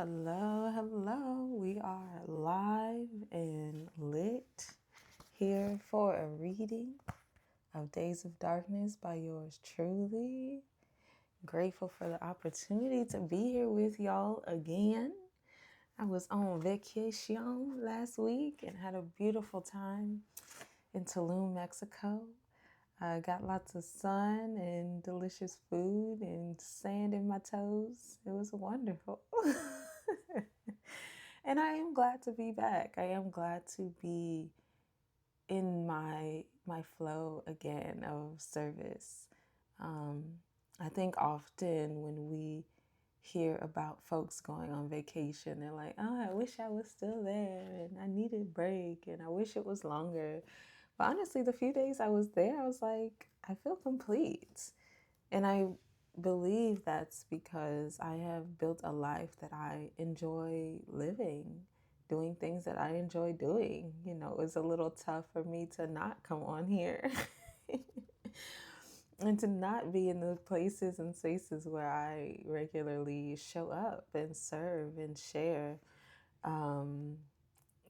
Hello, hello. We are live and lit here for a reading of Days of Darkness by yours truly. Grateful for the opportunity to be here with y'all again. I was on vacation last week and had a beautiful time in Tulum, Mexico. I got lots of sun and delicious food and sand in my toes. It was wonderful. And I am glad to be back. I am glad to be in my flow again of service. I think often when we hear about folks going on vacation, they're like, "Oh, I wish I was still there, and I needed a break, and I wish it was longer." But honestly, the few days I was there, I was like, I feel complete. And I believe that's because I have built a life that I enjoy living, doing things that I enjoy doing. It's a little tough for me to not come on here and to not be in the places and spaces where I regularly show up and serve and share. Um,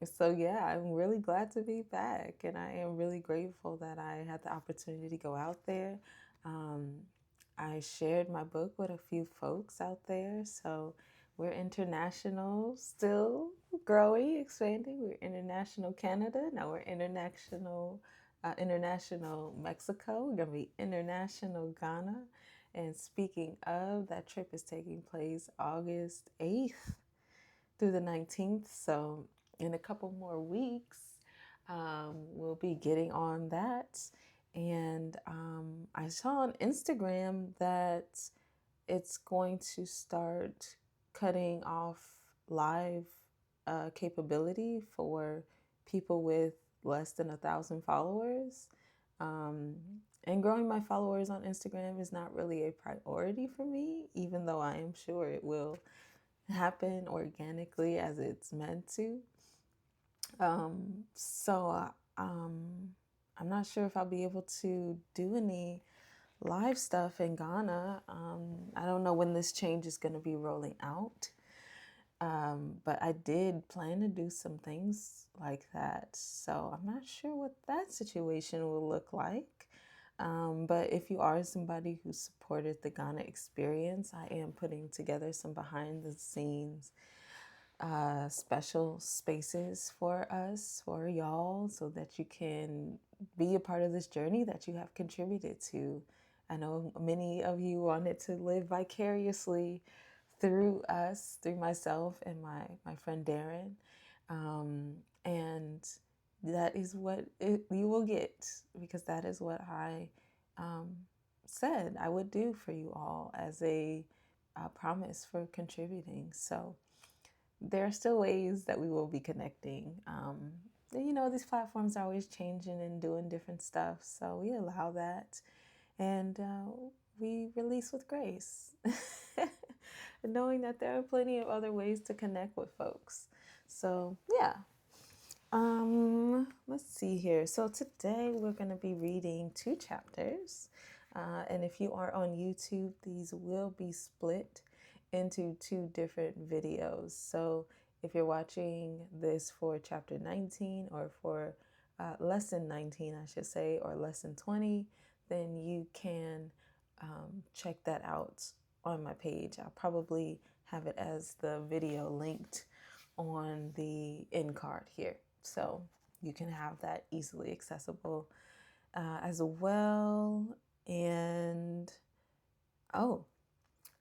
so, yeah, I'm really glad to be back, and I am really grateful that I had the opportunity to go out there. Um, I shared my book with a few folks out there, so we're international, still growing, expanding. We're international Canada, now we're international Mexico. We're gonna be international Ghana. And speaking of, that trip is taking place August 8th through the 19th. So, in a couple more weeks, we'll be getting on that. And I saw on Instagram that it's going to start cutting off live capability for people with less than 1,000 followers. And growing my followers on Instagram is not really a priority for me, even though I am sure it will happen organically as it's meant to. So I'm not sure if I'll be able to do any live stuff in Ghana. I don't know when this change is going to be rolling out, but I did plan to do some things like that. So I'm not sure what that situation will look like. But if you are somebody who supported the Ghana experience, I am putting together some behind the scenes special spaces for us, for y'all, so that you can be a part of this journey that you have contributed to. I know many of you wanted to live vicariously through us, through myself and my friend Darren. And that is what you will get, because that is what I said I would do for you all as a promise for contributing. So, there are still ways that we will be connecting. These platforms are always changing and doing different stuff, so we allow that, and we release with grace, knowing that there are plenty of other ways to connect with folks. So, yeah. Let's see here. So today we're going to be reading two chapters. And if you are on YouTube, these will be split into two different videos. So if you're watching this for chapter 19 or for lesson 19, I should say, or lesson 20, then you can check that out on my page. I'll probably have it as the video linked on the end card here. So you can have that easily accessible as well. And oh,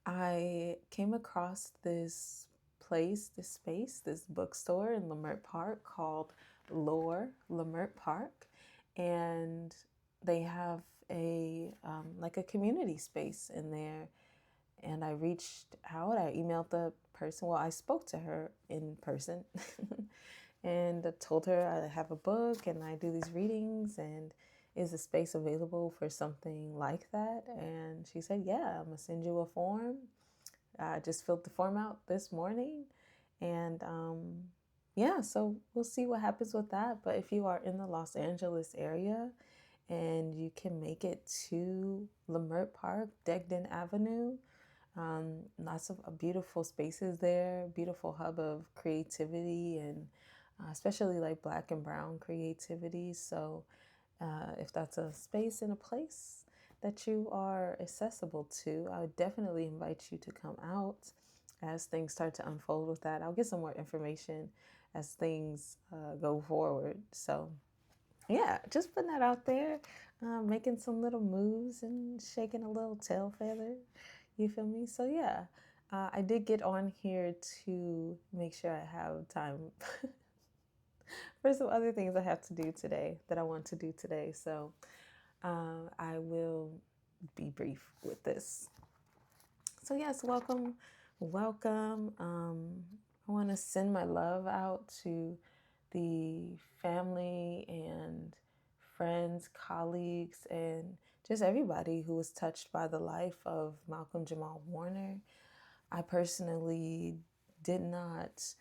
I came across this place, this space, this bookstore in Leimert Park called Lore Leimert Park. And they have a like a community space in there. And I reached out, I emailed the person. Well, I spoke to her in person and I told her I have a book and I do these readings, and is the space available for something like that? And she said, yeah, I'm gonna send you a form. I just filled the form out this morning. And yeah, so we'll see what happens with that. But if you are in the Los Angeles area and you can make it to Leimert Park, Degden Avenue, Lots of beautiful spaces there, beautiful hub of creativity and especially like Black and Brown creativity. So if that's a space and a place that you are accessible to, I would definitely invite you to come out as things start to unfold with that. I'll get some more information as things go forward. So, yeah, just putting that out there, making some little moves and shaking a little tail feather. You feel me? So, yeah, I did get on here to make sure I have time for some other things I have to do today that I want to do today. So, I will be brief with this. So, yes, welcome, welcome. I want to send my love out to the family and friends, colleagues, and just everybody who was touched by the life of Malcolm Jamal Warner. I personally did not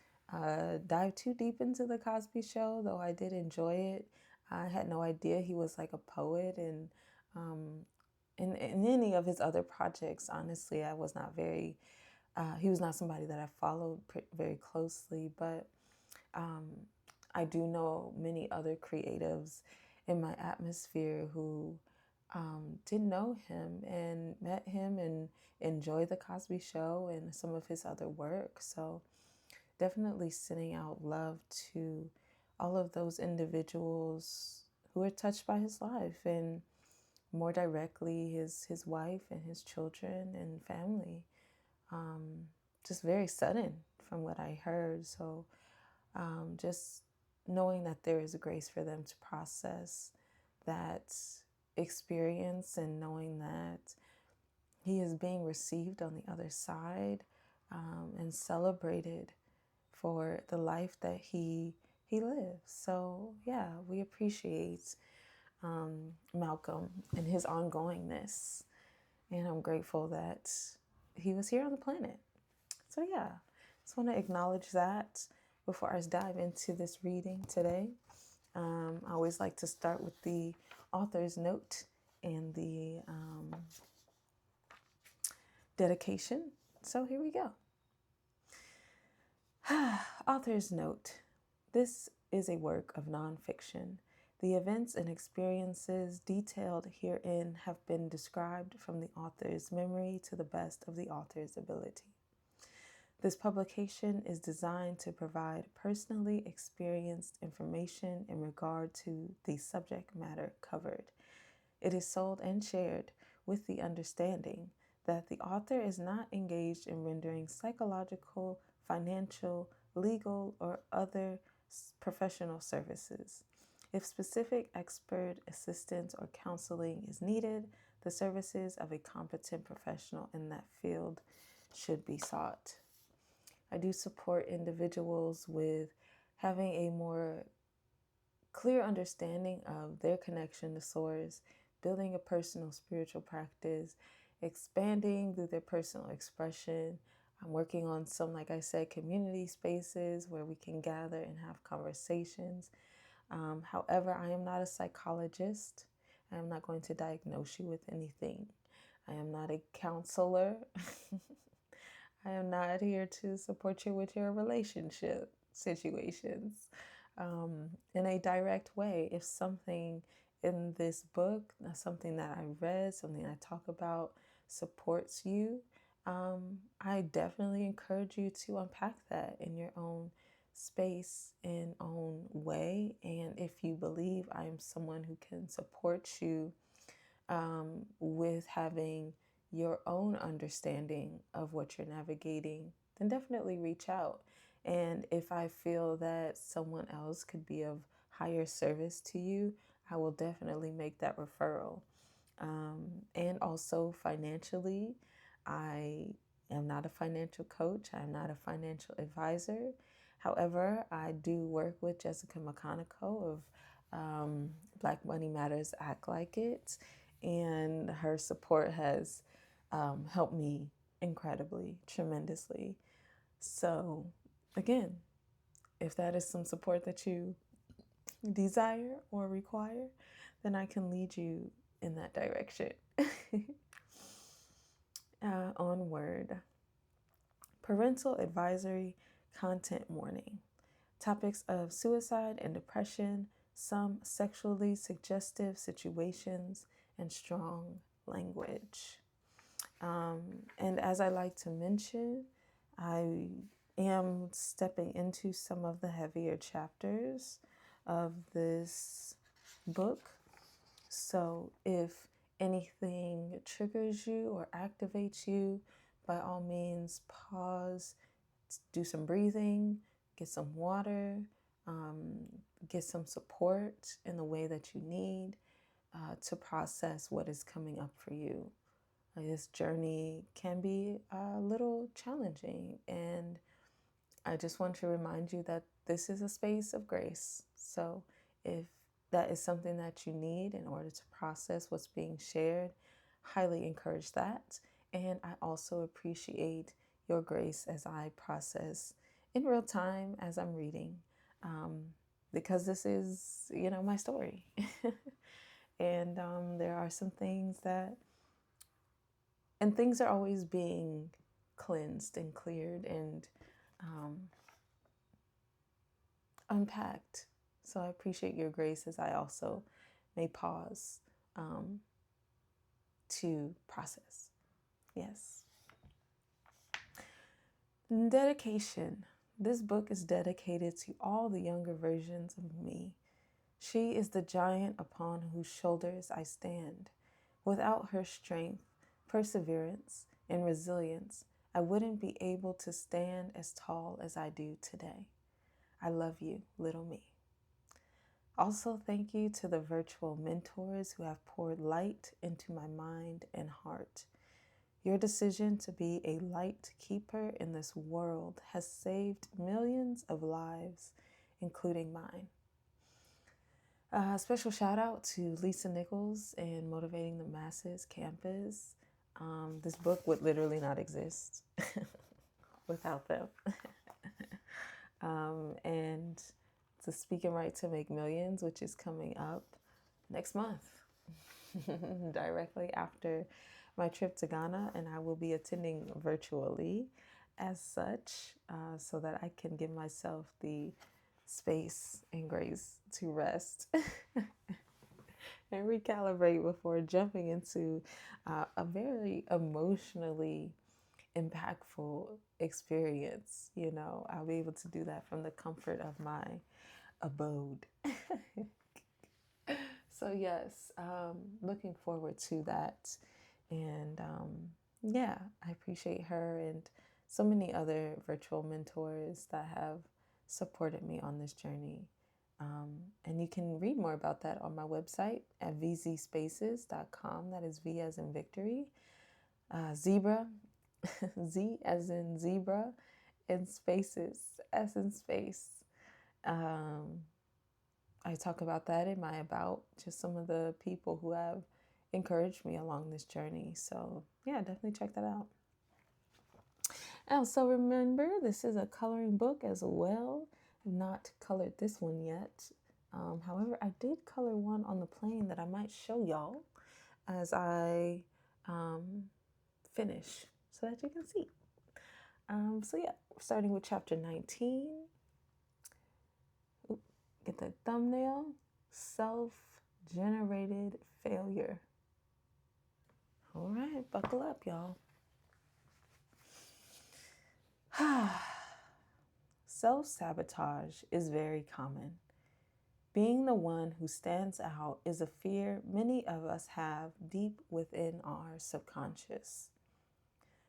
dive too deep into the Cosby Show, though I did enjoy it. I had no idea he was like a poet, and um, in any of his other projects, honestly, I was not very. He was not somebody that I followed very closely, but um, I do know many other creatives in my atmosphere who didn't know him and met him and enjoyed The Cosby Show and some of his other work. So definitely sending out love to all of those individuals who were touched by his life, and more directly his wife and his children and family. Um, just very sudden from what I heard. So just knowing that there is a grace for them to process that experience, and knowing that he is being received on the other side, and celebrated for the life that he lives. So yeah, we appreciate Malcolm and his ongoingness, and I'm grateful that he was here on the planet. So yeah, just want to acknowledge that before I dive into this reading today. I always like to start with the author's note and the dedication. So here we go. Author's note. This is a work of nonfiction. The events and experiences detailed herein have been described from the author's memory to the best of the author's ability. This publication is designed to provide personally experienced information in regard to the subject matter covered. It is sold and shared with the understanding that the author is not engaged in rendering psychological, financial, legal, or other professional services. If specific expert assistance or counseling is needed, the services of a competent professional in that field should be sought. I do support individuals with having a more clear understanding of their connection to Source, building a personal spiritual practice, expanding through their personal expression. I'm working on some, like I said, community spaces where we can gather and have conversations. However, I am not a psychologist. I am not going to diagnose you with anything. I am not a counselor. I am not here to support you with your relationship situations in a direct way. If something in this book, something that I read, something I talk about supports you, I definitely encourage you to unpack that in your own space and own way. And if you believe I am someone who can support you with having your understanding of what you're navigating, then definitely reach out. And if I feel that someone else could be of higher service to you, I will definitely make that referral. And also financially, I am not a financial coach. I'm not a financial advisor. However, I do work with Jessica McConico of Black Money Matters Act Like It, and her support has helped me incredibly, tremendously. So, again, if that is some support that you desire or require, then I can lead you in that direction. Onward. word. Parental advisory content warning. Topics of suicide and depression, some sexually suggestive situations, and strong language. And as I like to mention, I am stepping into some of the heavier chapters of this book. So if anything triggers you or activates you, by all means, pause, do some breathing, get some water, get some support in the way that you need to process what is coming up for you. This journey can be a little challenging, and I just want to remind you that this is a space of grace. So if that is something that you need in order to process what's being shared, highly encourage that. And I also appreciate your grace as I process in real time as I'm reading, because this is, my story. And there are some things and things are always being cleansed and cleared and unpacked. So I appreciate your grace as I also may pause to process. Yes. Dedication. This book is dedicated to all the younger versions of me. She is the giant upon whose shoulders I stand. Without her strength, perseverance, and resilience, I wouldn't be able to stand as tall as I do today. I love you, little me. Also, thank you to the virtual mentors who have poured light into my mind and heart. Your decision to be a light keeper in this world has saved millions of lives, including mine. Special shout out to Lisa Nichols and Motivating the Masses Campus. This book would literally not exist without them. And the Speaking Right to Make Millions, which is coming up next month, directly after my trip to Ghana, and I will be attending virtually as such, so that I can give myself the space and grace to rest and recalibrate before jumping into a very emotionally impactful experience. I'll be able to do that from the comfort of my abode. So yes, looking forward to that. And yeah, I appreciate her and so many other virtual mentors that have supported me on this journey. And you can read more about that on my website at vzspaces.com. That is V as in victory, zebra, Z as in zebra, and spaces, S in space. I talk about that in my about, just some of the people who have encouraged me along this journey. So yeah, definitely check that out. Also, remember, this is a coloring book as well. I've not colored this one yet. However, I did color one on the plane that I might show y'all as I finish so that you can see. So yeah, we're starting with chapter 19. Oop, get the thumbnail. Self-generated failure. All right, buckle up, y'all. Self-sabotage is very common. Being the one who stands out is a fear many of us have deep within our subconscious.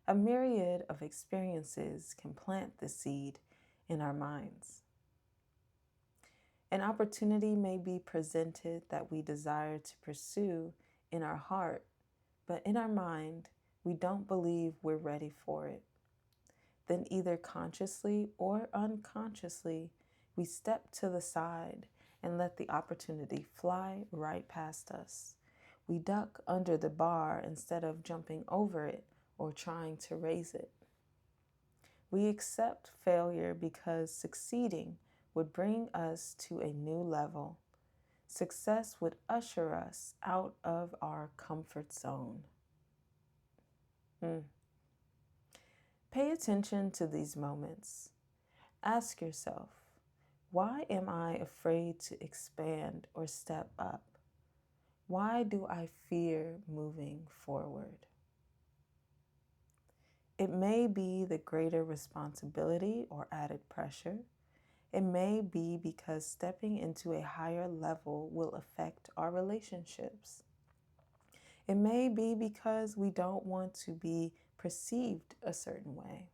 A myriad of experiences can plant the seed in our minds. An opportunity may be presented that we desire to pursue in our heart, but in our mind, we don't believe we're ready for it. Then either consciously or unconsciously, we step to the side and let the opportunity fly right past us. We duck under the bar instead of jumping over it or trying to raise it. We accept failure because succeeding would bring us to a new level. Success would usher us out of our comfort zone. attention to these moments. Ask yourself, why am I afraid to expand or step up? Why do I fear moving forward? It may be the greater responsibility or added pressure. It may be because stepping into a higher level will affect our relationships. It may be because we don't want to be perceived a certain way.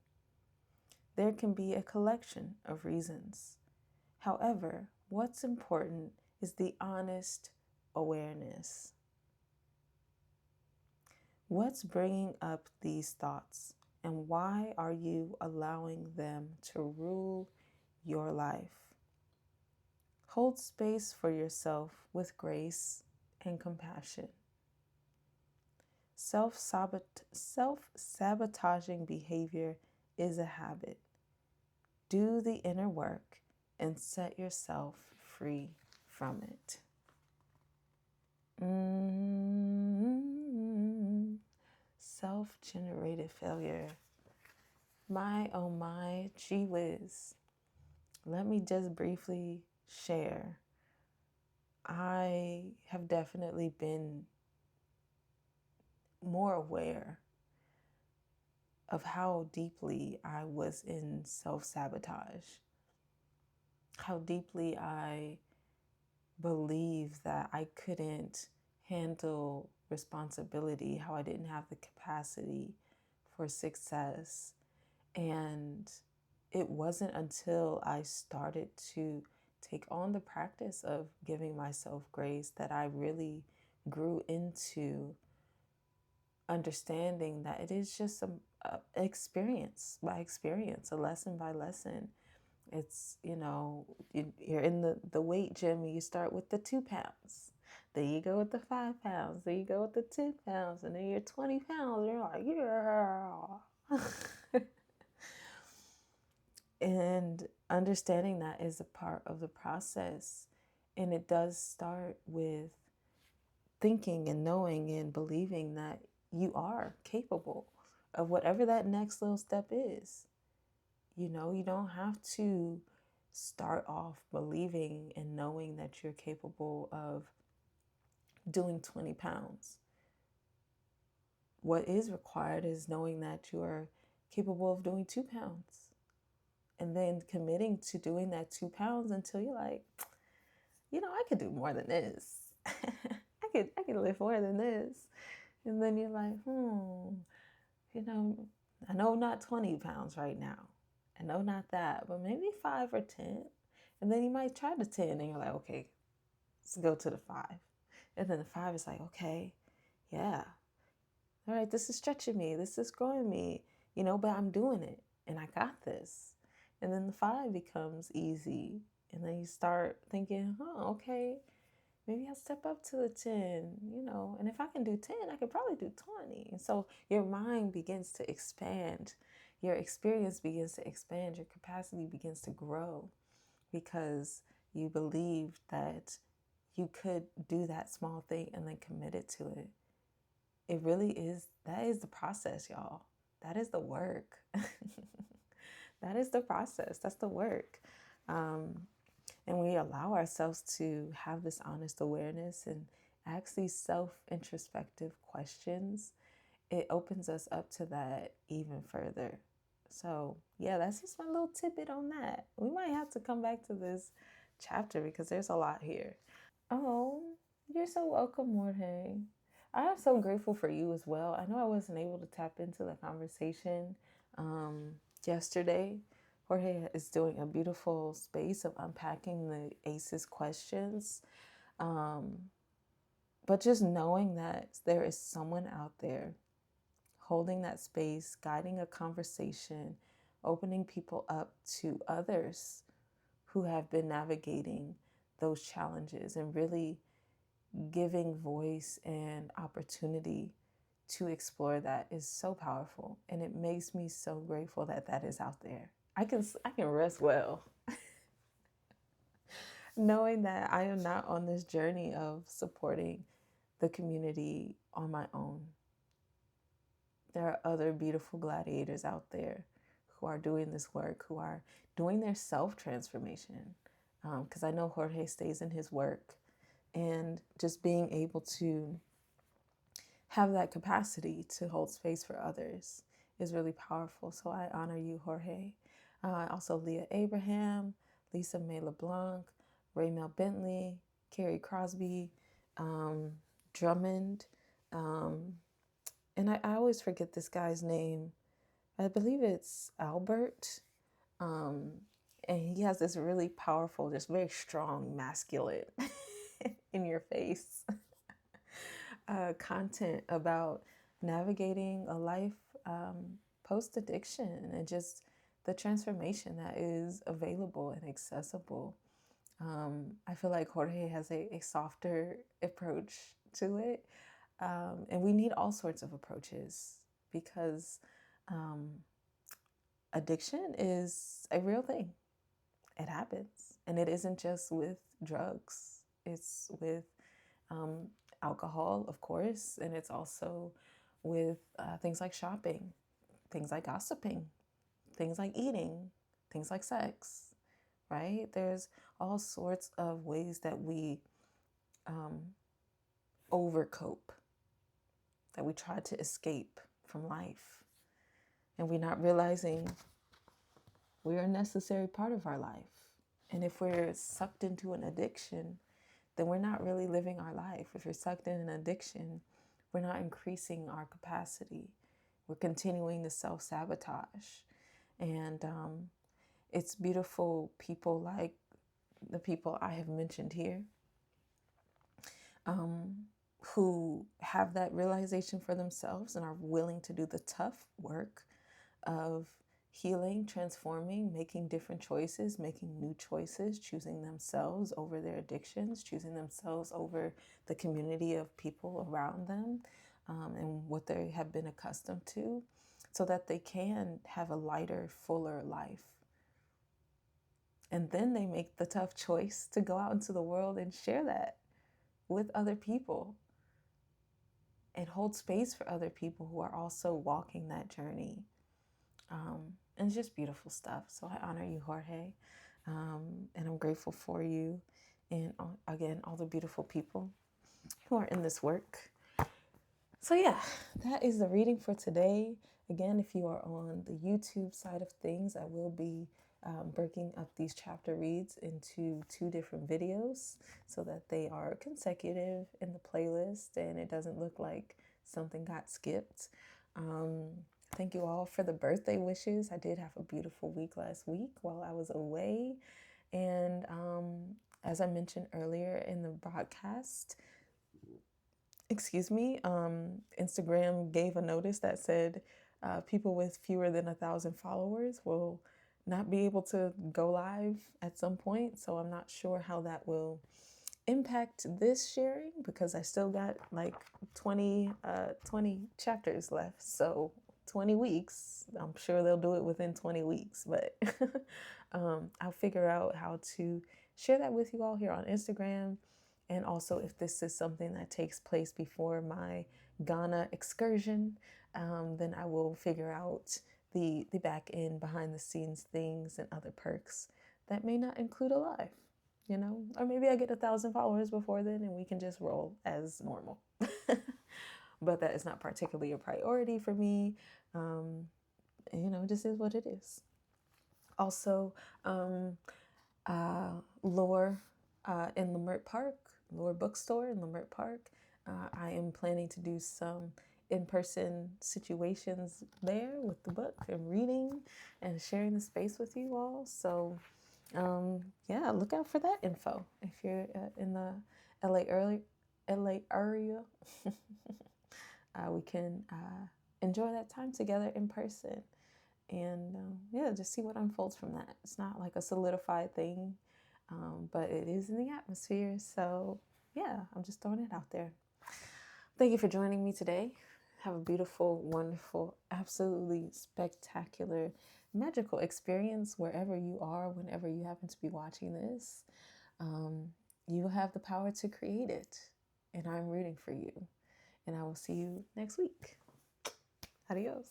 There can be a collection of reasons. However, what's important is the honest awareness. What's bringing up these thoughts, and why are you allowing them to rule your life? Hold space for yourself with grace and compassion. Self-sabotaging behavior is a habit. Do the inner work and set yourself free from it. Self-generated failure. My, oh my, gee whiz. Let me just briefly share. I have definitely been more aware of how deeply I was in self-sabotage, how deeply I believed that I couldn't handle responsibility, how I didn't have the capacity for success. And it wasn't until I started to take on the practice of giving myself grace that I really grew into understanding that it is just a experience by experience, a lesson by lesson. It's, you're in the weight gym, you start with the 2 pounds. Then you go with the 5 pounds. Then you go with the 10 pounds. And then you're 20 pounds. You're like, yeah. And understanding that is a part of the process. And it does start with thinking and knowing and believing that you are capable of whatever that next little step is. You don't have to start off believing and knowing that you're capable of doing 20 pounds. What is required is knowing that you are capable of doing 2 pounds. And then committing to doing that 2 pounds until you're like, I could do more than this. I could lift more than this. And then you're like, I know not 20 pounds right now. I know not that, but maybe 5 or 10. And then you might try the 10 and you're like, okay, let's go to the 5. And then the 5 is like, okay, yeah. All right, this is stretching me. This is growing me, but I'm doing it and I got this. And then the 5 becomes easy. And then you start thinking, okay, maybe I'll step up to the 10, and if I can do 10, I could probably do 20. And so your mind begins to expand, your experience begins to expand, your capacity begins to grow because you believe that you could do that small thing and then committed to it. It really is, that is the process, y'all. That is the work. That is the process. That's the work. And we allow ourselves to have this honest awareness and ask these self-introspective questions, it opens us up to that even further. So yeah, that's just my little tidbit on that. We might have to come back to this chapter because there's a lot here. Oh, you're so welcome, Jorge. I am so grateful for you as well. I know I wasn't able to tap into the conversation yesterday. Jorge is doing a beautiful space of unpacking the ACEs questions. But just knowing that there is someone out there holding that space, guiding a conversation, opening people up to others who have been navigating those challenges and really giving voice and opportunity to explore that is so powerful. And it makes me so grateful that that is out there. I can rest well knowing that I am not on this journey of supporting the community on my own. There are other beautiful gladiators out there who are doing this work, who are doing their self-transformation. Because I know Jorge stays in his work, and just being able to have that capacity to hold space for others is really powerful. So I honor you, Jorge. Also, Leah Abraham, Lisa May LeBlanc, Raymel Bentley, Carrie Crosby, Drummond, and I always forget this guy's name. I believe it's Albert. And he has this really powerful, just very strong, masculine, in your face content about navigating a life post addiction and just the transformation that is available and accessible. I feel like Jorge has a softer approach to it. And we need all sorts of approaches because addiction is a real thing. It happens. And it isn't just with drugs, it's with alcohol, of course, and it's also with things like shopping, things like gossiping, things like eating, things like sex, right? There's all sorts of ways that we overcope, that we try to escape from life. And we're not realizing we're a necessary part of our life. And if we're sucked into an addiction, then we're not really living our life. If you're sucked in an addiction, we're not increasing our capacity. We're continuing to self-sabotage. And it's beautiful people like the people I have mentioned here who have that realization for themselves and are willing to do the tough work of healing, transforming, making different choices, making new choices, choosing themselves over their addictions, choosing themselves over the community of people around them and what they have been accustomed to, so that they can have a lighter, fuller life. And then they make the tough choice to go out into the world and share that with other people and hold space for other people who are also walking that journey. And it's just beautiful stuff. So I honor you, Jorge, and I'm grateful for you. And again, all the beautiful people who are in this work. So yeah, that is the reading for today. Again, if you are on the YouTube side of things, I will be breaking up these chapter reads into 2 different videos so that they are consecutive in the playlist and it doesn't look like something got skipped. Thank you all for the birthday wishes. I did have a beautiful week last week while I was away. And as I mentioned earlier in the broadcast, Instagram gave a notice that said people with fewer than 1,000 followers will not be able to go live at some point. So I'm not sure how that will impact this sharing because I still got like 20 chapters left. So 20 weeks. I'm sure they'll do it within 20 weeks, but I'll figure out how to share that with you all here on Instagram. And also if this is something that takes place before my Ghana excursion, then I will figure out the back end, behind the scenes things and other perks that may not include a live, you know, or maybe I get 1,000 followers before then and we can just roll as normal. But that is not particularly a priority for me. You know, this is what it is. Also, Lore in Leimert Park, Lore Bookstore in Leimert Park. I am planning to do some in-person situations there with the book and reading and sharing the space with you all. So yeah, look out for that info if you're in the LA area. We can enjoy that time together in person and yeah, just see what unfolds from that. It's not like a solidified thing, but it is in the atmosphere. So yeah, I'm just throwing it out there. Thank you for joining me today. Have a beautiful, wonderful, absolutely spectacular, magical experience wherever you are, whenever you happen to be watching this. You have the power to create it, and I'm rooting for you. And I will see you next week. Adios.